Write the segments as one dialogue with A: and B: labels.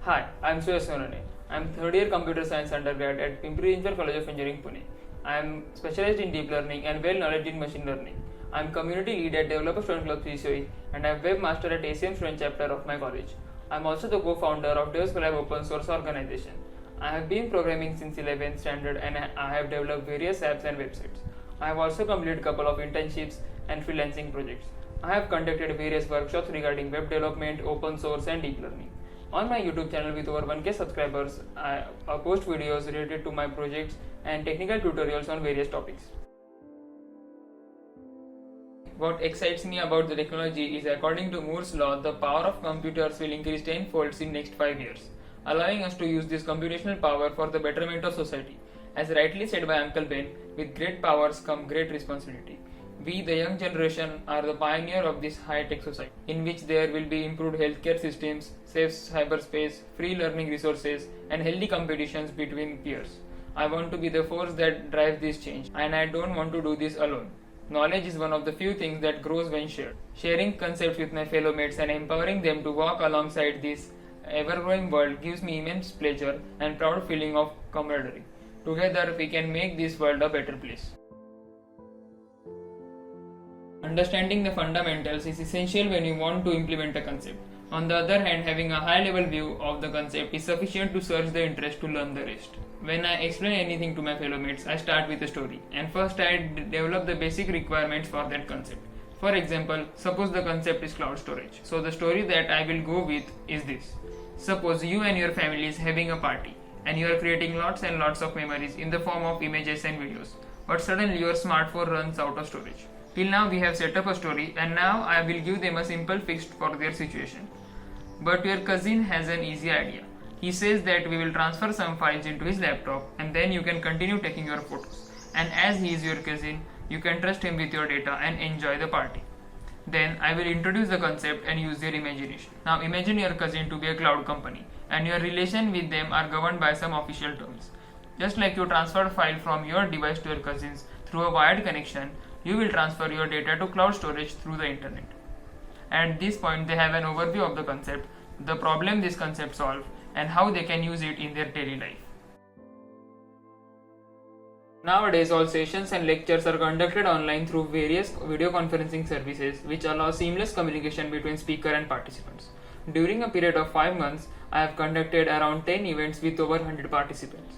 A: Hi, I'm Suyash Sonane. I'm third year computer science undergrad at Pimpri Chinchwad College of Engineering, Pune. I am specialized in deep learning and well knowledge in machine learning. I am community lead at Developer Student Club CCOE and I am webmaster at ACM student chapter of my college. I am also the co-founder of Devs Collab open source organization. I have been programming since 11th standard and I have developed various apps and websites. I have also completed a couple of internships and freelancing projects. I have conducted various workshops regarding web development, open source and deep learning. On my YouTube channel with over 1k subscribers, I post videos related to my projects and technical tutorials on various topics. What excites me about the technology is according to Moore's law, the power of computers will increase 10 folds in next 5 years, allowing us to use this computational power for the betterment of society. As rightly said by Uncle Ben, with great powers come great responsibility. We, the young generation, are the pioneer of this high-tech society, in which there will be improved healthcare systems, safe cyberspace, free learning resources, and healthy competitions between peers. I want to be the force that drives this change, and I don't want to do this alone. Knowledge is one of the few things that grows when shared. Sharing concepts with my fellow mates and empowering them to walk alongside this ever-growing world gives me immense pleasure and proud feeling of camaraderie. Together, we can make this world a better place. Understanding the fundamentals is essential when you want to implement a concept. On the other hand, having a high-level view of the concept is sufficient to surge the interest to learn the rest. When I explain anything to my fellow mates, I start with a story, and first I develop the basic requirements for that concept. For example, suppose the concept is cloud storage. So the story that I will go with is this. Suppose you and your family is having a party, and you are creating lots and lots of memories in the form of images and videos, but suddenly your smartphone runs out of storage. Till now we have set up a story and now I will give them a simple fix for their situation. But your cousin has an easy idea. He says that we will transfer some files into his laptop and then you can continue taking your photos. And as he is your cousin, you can trust him with your data and enjoy the party. Then I will introduce the concept and use your imagination. Now imagine your cousin to be a cloud company and your relation with them are governed by some official terms. Just like you transfer a file from your device to your cousins through a wired connection, you will transfer your data to cloud storage through the internet. At this point, they have an overview of the concept, the problem this concept solves, and how they can use it in their daily life. Nowadays, all sessions and lectures are conducted online through various video conferencing services which allow seamless communication between speaker and participants. During a period of 5 months, I have conducted around 10 events with over 100 participants.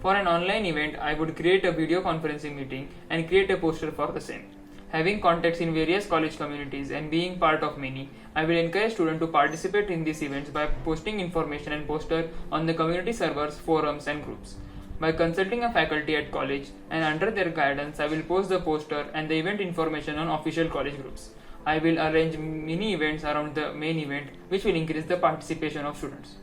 A: For an online event, I would create a video conferencing meeting and create a poster for the same. Having contacts in various college communities and being part of many, I will encourage students to participate in these events by posting information and poster on the community servers, forums and groups. By consulting a faculty at college and under their guidance, I will post the poster and the event information on official college groups. I will arrange mini events around the main event which will increase the participation of students.